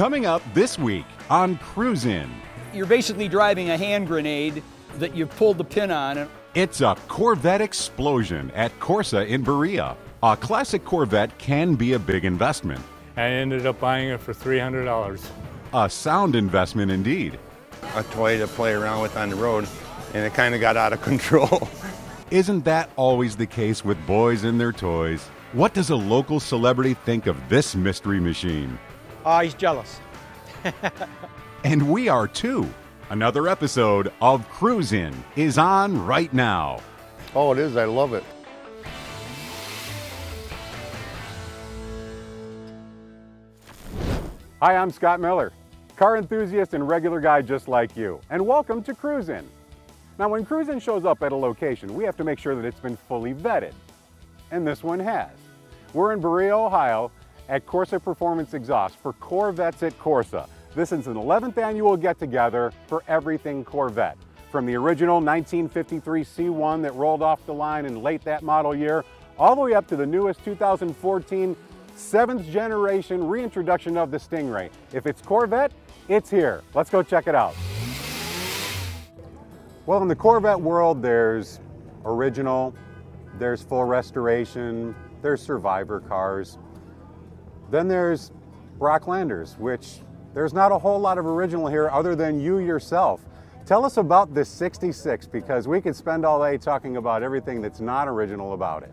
Coming up this week on CruiseIn. You're basically driving a hand grenade that you've pulled the pin on. It's a Corvette explosion at Corsa in Berea. A classic Corvette can be a big investment. I ended up buying it for $300. A sound investment indeed. A toy to play around with on the road, and it kind of got out of control. Isn't that always the case with boys and their toys? What does a local celebrity think of this mystery machine? He's jealous. And we are too. Another episode of CruiseIn is on right now. Oh, it is. I love it. Hi, I'm Scott Miller, car enthusiast and regular guy just like you, and welcome to CruiseIn. Now, when CruiseIn shows up at a location, we have to make sure that it's been fully vetted, and this one has. We're in Berea, Ohio, at Corsa Performance Exhausts for Corvettes at Corsa. This is an 11th annual get-together for everything Corvette. From the original 1953 C1 that rolled off the line in late that model year, all the way up to the newest 2014 7th generation reintroduction of the Stingray. If it's Corvette, it's here. Let's go check it out. Well, in the Corvette world, there's original, there's full restoration, there's survivor cars. Then there's Brocklanders, which there's not a whole lot of original here other than you yourself. Tell us about this 66, because we could spend all day talking about everything that's not original about it.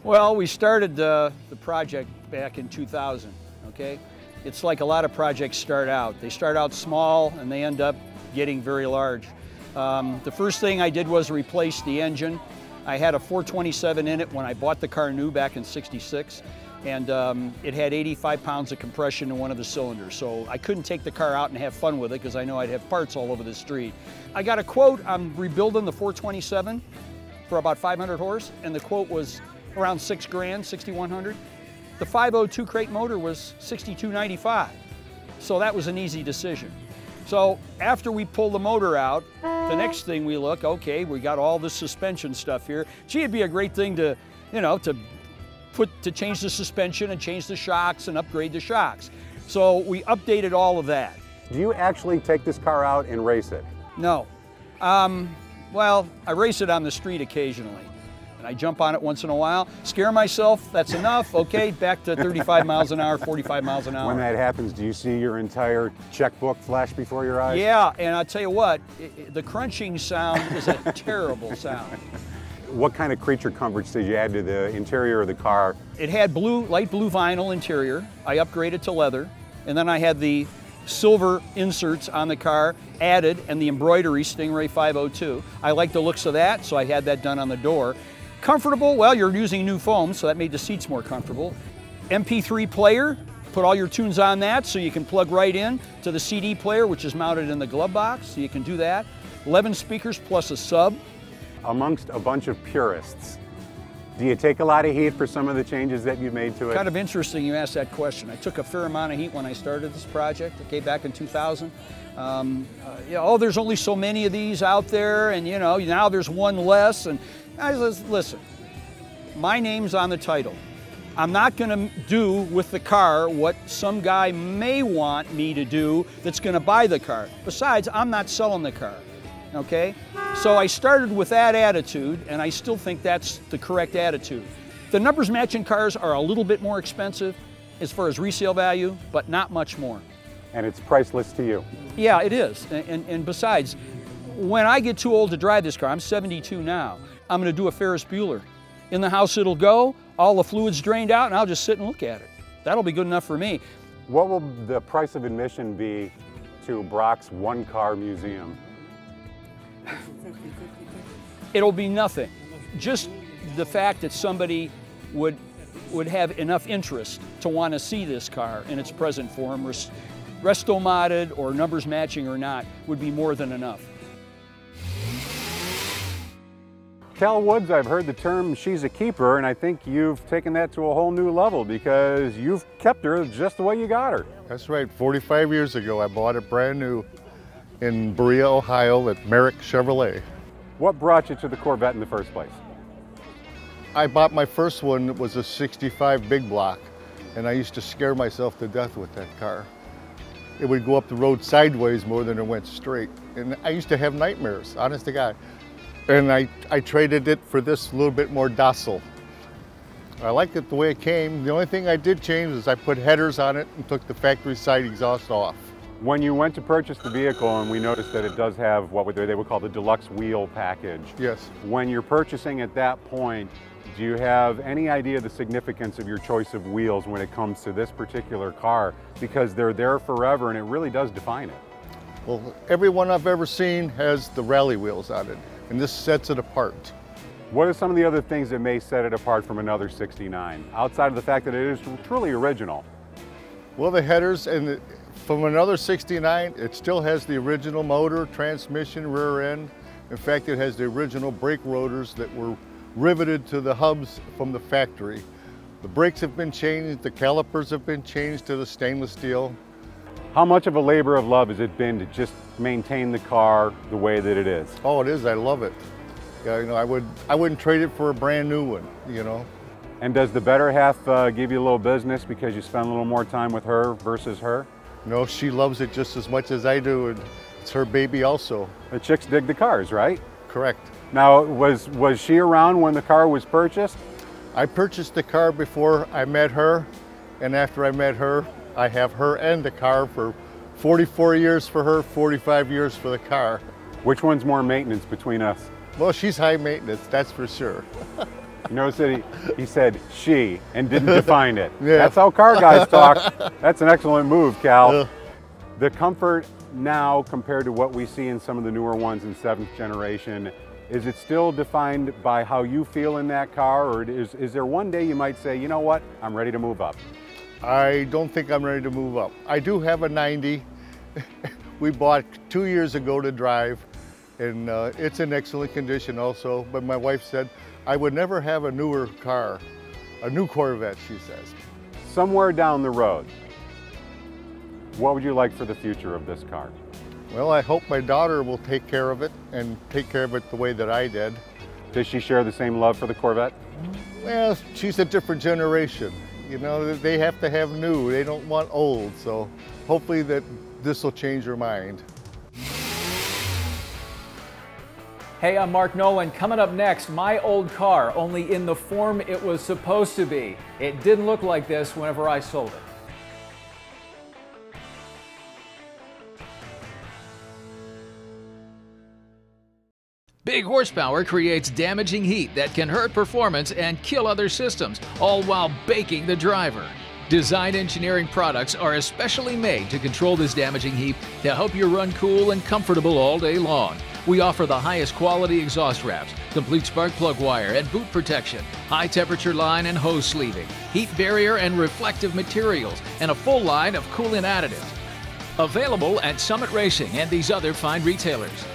Well, we started the project back in 2000, okay? It's like a lot of projects start out. They start out small and they end up getting very large. The first thing I did was replace the engine. I had a 427 in it when I bought the car new back in '66, and it had 85 pounds of compression in one of the cylinders. So I couldn't take the car out and have fun with it because I know I'd have parts all over the street. I got a quote on rebuilding the 427 for about 500 horse, and the quote was around $6 grand, $6,100. The 502 crate motor was $62.95. So that was an easy decision. So after we pull the motor out, the next thing we look, okay, we got all this suspension stuff here. Gee, it'd be a great thing to, you know, to change the suspension and change the shocks and upgrade the shocks. So we updated all of that. Do you actually take this car out and race it? No. Well, I race it on the street occasionally. And I jump on it once in a while, scare myself, that's enough, okay, back to 35 miles an hour, 45 miles an hour. When that happens, do you see your entire checkbook flash before your eyes? Yeah, and I'll tell you what, the crunching sound is a terrible sound. What kind of creature comforts did you add to the interior of the car? It had light blue vinyl interior. I upgraded to leather, and then I had the silver inserts on the car added and the embroidery Stingray 502. I like the looks of that, so I had that done on the door. Comfortable, well, you're using new foam, so that made the seats more comfortable. MP3 player, put all your tunes on that so you can plug right in to the CD player, which is mounted in the glove box, so you can do that. 11 speakers plus a sub. Amongst a bunch of purists, do you take a lot of heat for some of the changes that you've made to it? Kind of interesting you asked that question. I took a fair amount of heat when I started this project, okay, back in 2000. Oh, there's only so many of these out there, and you know, now there's one less, and listen, my name's on the title. I'm not gonna do with the car what some guy may want me to do that's gonna buy the car. Besides, I'm not selling the car, okay? So I started with that attitude, and I still think that's the correct attitude. The numbers matching cars are a little bit more expensive as far as resale value, but not much more. And it's priceless to you. Yeah, it is, and besides, when I get too old to drive this car, I'm 72 now, I'm gonna do a Ferris Bueller. In the house it'll go, all the fluid's drained out, and I'll just sit and look at it. That'll be good enough for me. What will the price of admission be to Brock's one-car museum? It'll be nothing. Just the fact that somebody would have enough interest to want to see this car in its present form, resto-modded or numbers matching or not, would be more than enough. Cal Woods, I've heard the term she's a keeper, and I think you've taken that to a whole new level because you've kept her just the way you got her. That's right. 45 years ago, I bought it brand new in Berea, Ohio at Merrick Chevrolet. What brought you to the Corvette in the first place? I bought my first one, it was a 65 big block. and I used to scare myself to death with that car. It would go up the road sideways more than it went straight. And I used to have nightmares, honest to God. And I traded it for this a little bit more docile. I liked it the way it came. The only thing I did change is I put headers on it and took the factory side exhaust off. When you went to purchase the vehicle, and we noticed that it does have what they would call the deluxe wheel package. Yes. When you're purchasing at that point, do you have any idea the significance of your choice of wheels when it comes to this particular car? Because they're there forever and it really does define it. Well, every one I've ever seen has the rally wheels on it, and this sets it apart. What are some of the other things that may set it apart from another 69, outside of the fact that it is truly original? Well, the headers, and from another 69, it still has the original motor, transmission, rear end. In fact, it has the original brake rotors that were riveted to the hubs from the factory. The brakes have been changed, the calipers have been changed to the stainless steel. How much of a labor of love has it been to just maintain the car the way that it is? Oh, it is, I love it. Yeah, you know, I wouldn't trade it for a brand new one, you know. And does the better half give you a little business because you spend a little more time with her versus her? No, she loves it just as much as I do, and it's her baby also. The chicks dig the cars, right? Correct. Now, was she around when the car was purchased? I purchased the car before I met her, and after I met her, I have her and the car for 44 years for her, 45 years for the car. Which one's more maintenance between us? Well, she's high maintenance, that's for sure. You notice that he said she and didn't define it. Yeah. That's how car guys talk. That's an excellent move, Cal. The comfort now compared to what we see in some of the newer ones in 7th generation, is it still defined by how you feel in that car, or is there one day you might say, you know what, I'm ready to move up? I don't think I'm ready to move up. I do have a 90. We bought 2 years ago to drive, and it's in excellent condition also, but my wife said, I would never have a newer car, a new Corvette, she says. Somewhere down the road, what would you like for the future of this car? Well, I hope my daughter will take care of it and take care of it the way that I did. Does she share the same love for the Corvette? Well, she's a different generation. You know, they have to have new, they don't want old, so hopefully that this will change her mind. Hey, I'm Mark Nolan. Coming up next, my old car, only in the form it was supposed to be. It didn't look like this whenever I sold it. Big horsepower creates damaging heat that can hurt performance and kill other systems, all while baking the driver. Design engineering products are especially made to control this damaging heat to help you run cool and comfortable all day long. We offer the highest quality exhaust wraps, complete spark plug wire and boot protection, high temperature line and hose sleeving, heat barrier and reflective materials, and a full line of coolant additives. Available at Summit Racing and these other fine retailers.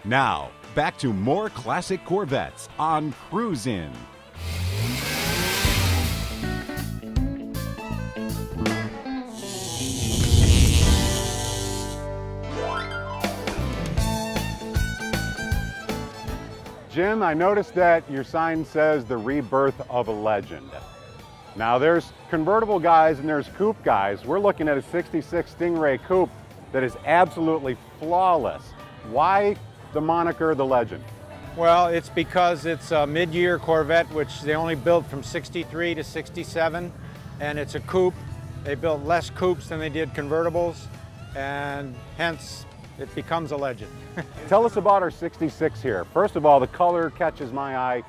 Now, back to more classic Corvettes on CruiseIn. Jim, I noticed that your sign says the rebirth of a legend. Now there's convertible guys and there's coupe guys. We're looking at a 66 Stingray coupe that is absolutely flawless. Why the moniker The Legend? Well, it's because it's a mid-year Corvette, which they only built from 63 to 67, and it's a coupe. They built less coupes than they did convertibles, and hence it becomes a legend. Tell us about our 66 here. First of all, the color catches my eye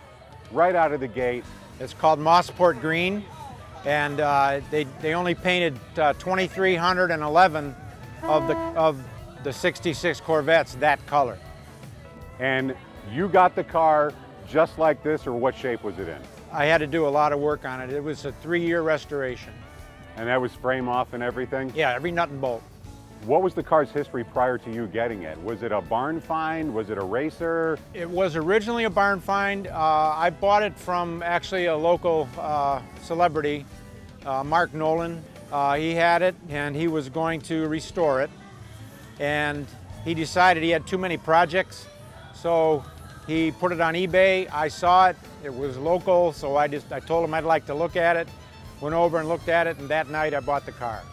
right out of the gate. It's called Mossport Green, and they only painted 2,311 of the 66 Corvettes that color. And you got the car just like this, or what shape was it in? I had to do a lot of work on it. It was a 3-year restoration. And that was frame off and everything? Yeah, every nut and bolt. What was the car's history prior to you getting it? Was it a barn find? Was it a racer? It was originally a barn find. I bought it from actually a local celebrity, Mark Nolan. He had it and he was going to restore it. And he decided he had too many projects. So He put it on eBay. I saw it. It was local, so I told him I'd like to look at it. Went over and looked at it, and that night I bought the car.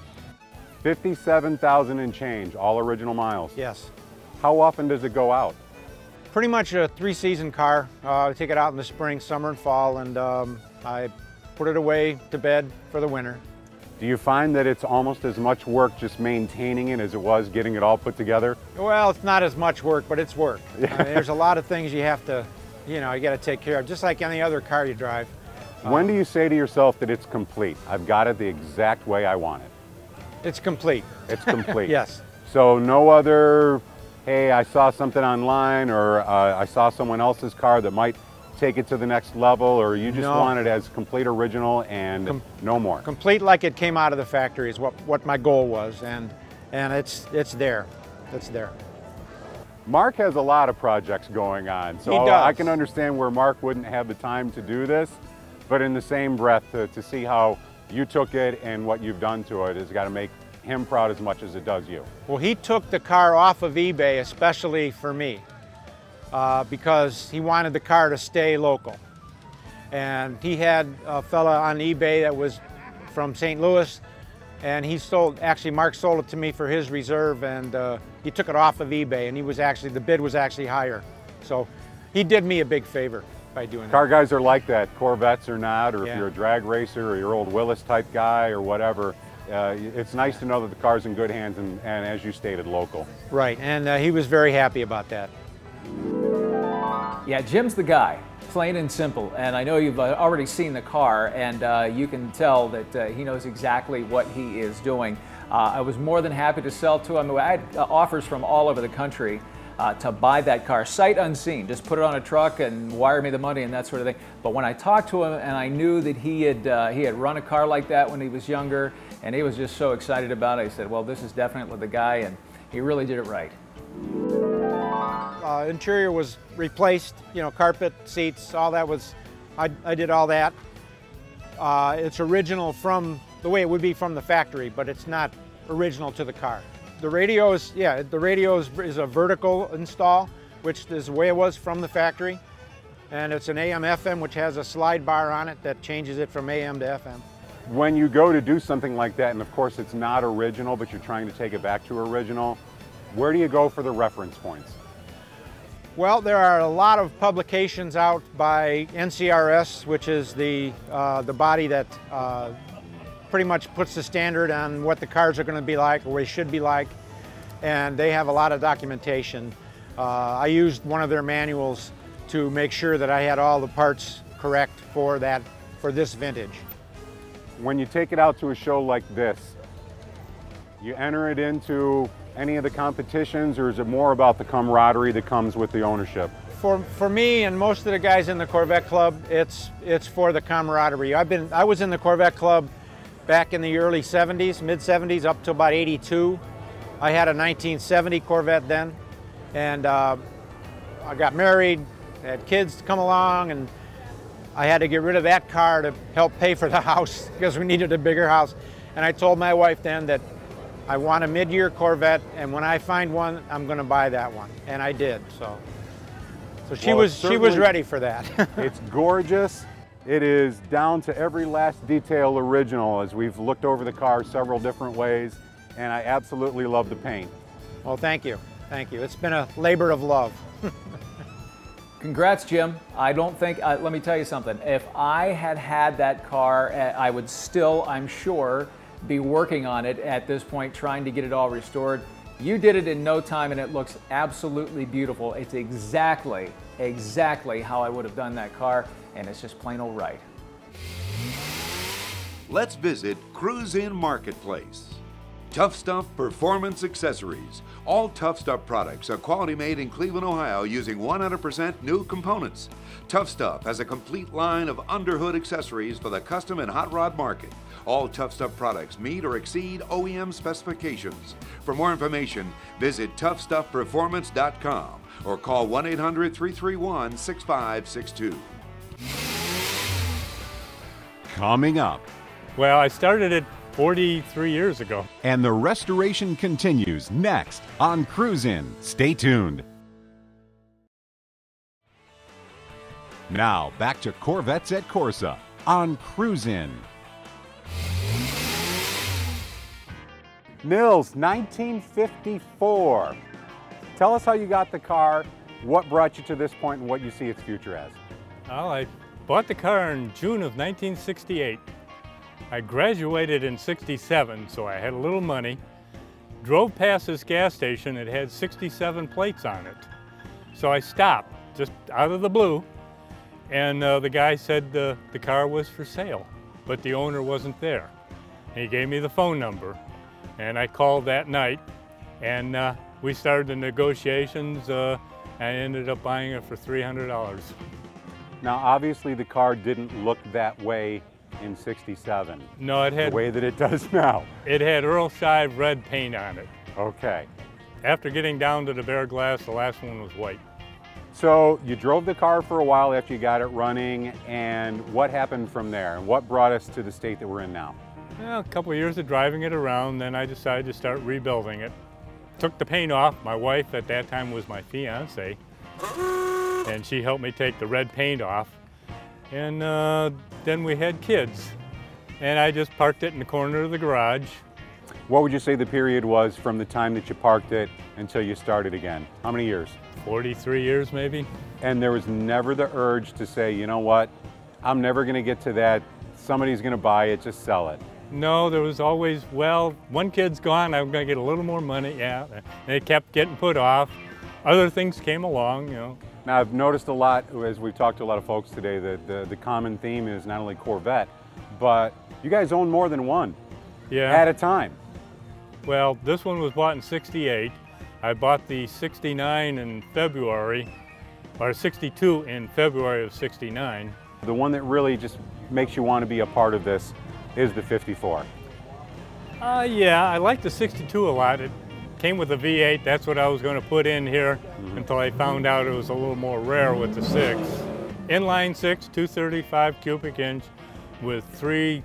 57,000 and change, all original miles. Yes. How often does it go out? Pretty much a 3-season car. I take it out in the spring, summer, and fall, and I put it away to bed for the winter. Do you find that it's almost as much work just maintaining it as it was getting it all put together? Well, it's not as much work, but it's work. I mean, there's a lot of things you have to, you got to take care of, just like any other car you drive. When do you say to yourself that it's complete? I've got it the exact way I want it. It's complete. It's complete. Yes. So no other, hey, I saw something online, or I saw someone else's car that might take it to the next level, or you just want it as complete original and no more? Complete like it came out of the factory is what my goal was, and it's there. It's there. Mark has a lot of projects going on, so He does. I can understand where Mark wouldn't have the time to do this, but in the same breath, to see how you took it and what you've done to it has got to make him proud as much as it does you. Well, he took the car off of eBay especially for me because he wanted the car to stay local. And he had a fella on eBay that was from St. Louis, and actually Mark sold it to me for his reserve, and he took it off of eBay, and the bid was actually higher. So he did me a big favor by doing that. Car guys are like that, Corvettes or not, or if you're a drag racer or your old Willis type guy or whatever, it's nice to know that the car's in good hands and as you stated, local. Right, and he was very happy about that. Yeah, Jim's the guy, plain and simple. And I know you've already seen the car, and you can tell that he knows exactly what he is doing. I was more than happy to sell to him. I had offers from all over the country to buy that car, sight unseen. Just put it on a truck and wire me the money and that sort of thing. But when I talked to him and I knew that he had run a car like that when he was younger, and he was just so excited about it, I said, well, this is definitely the guy, and he really did it right. Interior was replaced, carpet, seats, all that was, I did all that. It's original from the way it would be from the factory, but it's not original to the car. The radio is a vertical install, which is the way it was from the factory. And it's an AM/FM, which has a slide bar on it that changes it from AM to FM. When you go to do something like that, and of course it's not original, but you're trying to take it back to original, where do you go for the reference points? Well, there are a lot of publications out by NCRS, which is the body that pretty much puts the standard on what the cars are going to be like, or what they should be like, and they have a lot of documentation. I used one of their manuals to make sure that I had all the parts correct for this vintage. When you take it out to a show like this, you enter it into any of the competitions, or is it more about the camaraderie that comes with the ownership? For me and most of the guys in the Corvette Club, it's for the camaraderie. I was in the Corvette Club back in the early 70s, mid 70s, up to about 82. I had a 1970 Corvette then, and I got married, had kids come along, and I had to get rid of that car to help pay for the house because we needed a bigger house. And I told my wife then that I want a mid-year Corvette, and when I find one, I'm going to buy that one, and I did. So she was ready for that. It's gorgeous. It is down to every last detail original, as we've looked over the car several different ways, and I absolutely love the paint. Well, thank you. Thank you. It's been a labor of love. Congrats, Jim. I don't think, let me tell you something. If I had that car, I would still, I'm sure, be working on it at this point, trying to get it all restored. You did it in no time, and it looks absolutely beautiful. It's exactly how I would have done that car, and it's just plain old right. Let's visit CruiseIn Marketplace. Tough Stuff Performance Accessories. All Tough Stuff products are quality made in Cleveland, Ohio using 100% new components. Tough Stuff has a complete line of underhood accessories for the custom and hot rod market. All Tough Stuff products meet or exceed OEM specifications. For more information, visit toughstuffperformance.com or call 1-800-331-6562. Coming up. Well, I started it 43 years ago. And the restoration continues next on CruiseIn. Stay tuned. Now, back to Corvettes at Corsa on CruiseIn. Nils, 1954. Tell us how you got the car, what brought you to this point, and what you see its future as. Well, I bought the car in June of 1968. I graduated in 67, so I had a little money. Drove past this gas station, it had 67 plates on it. So I stopped, just out of the blue, and the guy said the car was for sale, but the owner wasn't there. He gave me the phone number, and I called that night, and we started the negotiations. I ended up buying it for $300. Now, obviously, the car didn't look that way in 67. No, it had the way that it does now. It had Earl Shive red paint on it. Okay. After getting down to the bare glass, the last one was white. So you drove the car for a while after you got it running, and what happened from there? And what brought us to the state that we're in now? Well, a couple of years of driving it around, then I decided to start rebuilding it. Took the paint off. My wife at that time was my fiance, and she helped me take the red paint off. And then we had kids, and I just parked it in the corner of the garage. What would you say the period was from the time that you parked it until you started again? How many years? 43 years maybe. And there was never the urge to say, you know what, I'm never going to get to that, somebody's going to buy it, just sell it. No, there was always, well, one kid's gone, I'm going to get a little more money, yeah. And it kept getting put off. Other things came along, you know. Now, I've noticed a lot, as we've talked to a lot of folks today, that the common theme is not only Corvette, but you guys own more than one at a time. Well, this one was bought in 68. I bought the 69 in February, or 62 in February of 69. The one that really just makes you want to be a part of this is the 54. Yeah, I like the 62 a lot. It came with a V8. That's what I was going to put in here until I found out it was a little more rare with the 6. Inline 6, 235 cubic inch with 3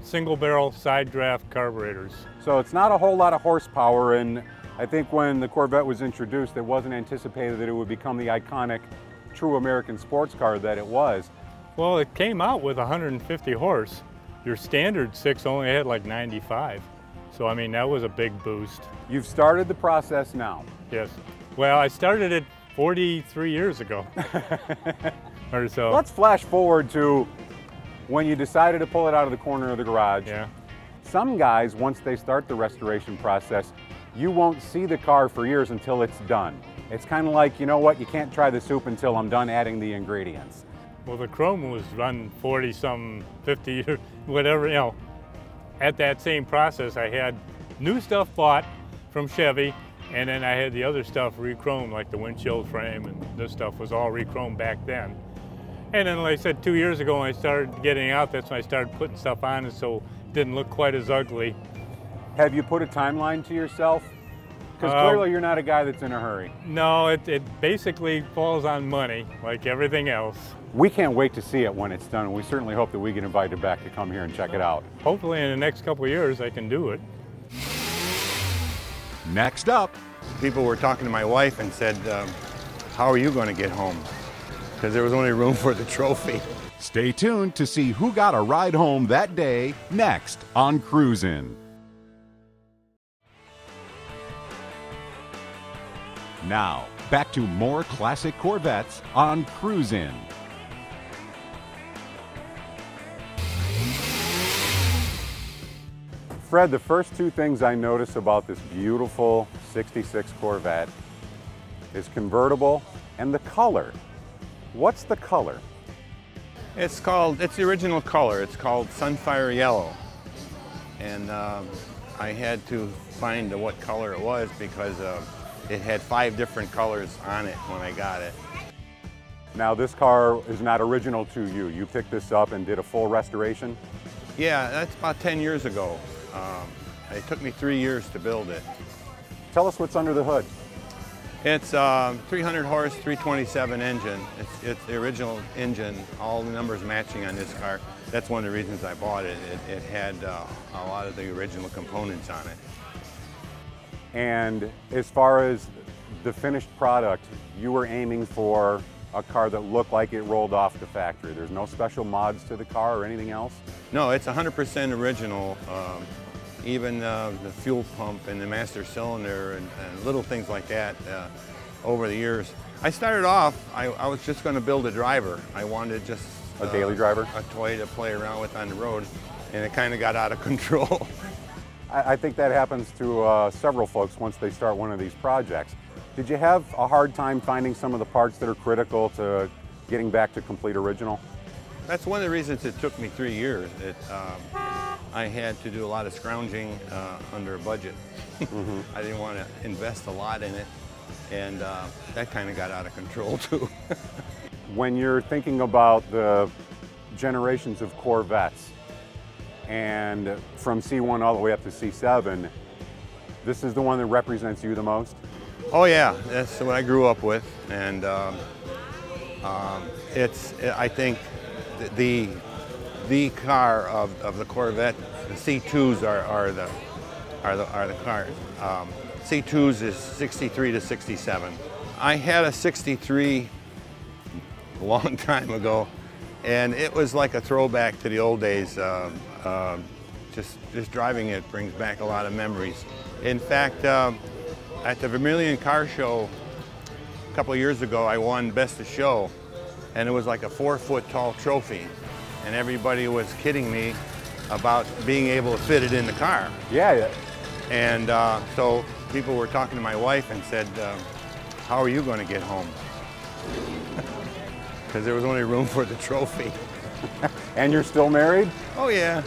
single barrel side draft carburetors. So it's not a whole lot of horsepower, and I think when the Corvette was introduced, it wasn't anticipated that it would become the iconic true American sports car that it was. Well, it came out with 150 horse. Your standard 6 only had like 95. So, I mean, that was a big boost. You've started the process now. Yes. Well, I started it 43 years ago or so. Let's flash forward to when you decided to pull it out of the corner of the garage. Yeah. Some guys, once they start the restoration process, you won't see the car for years until it's done. It's kind of like, you know what, you can't try the soup until I'm done adding the ingredients. Well, the chrome was run 40-some, 50 years, whatever, you know. At that same process, I had new stuff bought from Chevy, and then I had the other stuff re-chromed, like the windshield frame, and this stuff was all re-chromed back then. And then, like I said, 2 years ago when I started getting out, that's when I started putting stuff on it so it didn't look quite as ugly. Have you put a timeline to yourself? Because clearly you're not a guy that's in a hurry. No, it basically falls on money, like everything else. We can't wait to see it when it's done, and we certainly hope that we get invited back to come here and check it out. Hopefully in the next couple of years I can do it. Next up. People were talking to my wife and said, how are you going to get home? Because there was only room for the trophy. Stay tuned to see who got a ride home that day next on CruiseIn. Now, back to more classic Corvettes on CruiseIn. Fred, the first two things I notice about this beautiful 66 Corvette is convertible and the color. What's the color? It's the original color. It's called Sunfire Yellow. And I had to find what color it was because it had 5 different colors on it when I got it. Now this car is not original to you. You picked this up and did a full restoration? Yeah, that's about 10 years ago. It took me 3 years to build it. Tell us what's under the hood. It's 300 horse, 327 engine. It's the original engine, all the numbers matching on this car. That's one of the reasons I bought it. It had a lot of the original components on it. And as far as the finished product, you were aiming for a car that looked like it rolled off the factory. There's no special mods to the car or anything else? No, it's 100% original. Even the fuel pump and the master cylinder and little things like that over the years. I started off, I was just going to build a driver. I wanted just a daily driver? A toy to play around with on the road, and it kind of got out of control. I think that happens to several folks once they start one of these projects. Did you have a hard time finding some of the parts that are critical to getting back to complete original? That's one of the reasons it took me 3 years. I had to do a lot of scrounging under a budget. I didn't want to invest a lot in it, and that kind of got out of control too. When you're thinking about the generations of Corvettes, and from C1 all the way up to C7, this is the one that represents you the most? Oh yeah, that's what I grew up with, and I think the car of the Corvette, the C2s are the cars. C2s is 63 to 67. I had a 63 a long time ago, and it was like a throwback to the old days. Just driving it brings back a lot of memories. In fact, at the Vermilion Car Show a couple of years ago, I won Best of Show, and it was like a 4-foot tall trophy, and everybody was kidding me about being able to fit it in the car. Yeah. And so people were talking to my wife and said, how are you going to get home? Because there was only room for the trophy. And you're still married? Oh yeah.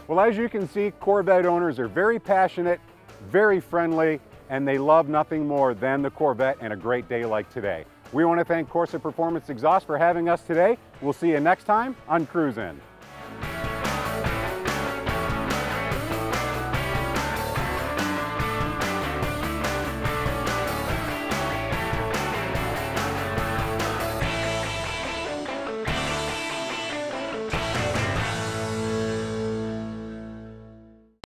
Well, as you can see, Corvette owners are very passionate, very friendly, and they love nothing more than the Corvette and a great day like today. We want to thank Corsa Performance Exhausts for having us today. We'll see you next time on CruiseIn.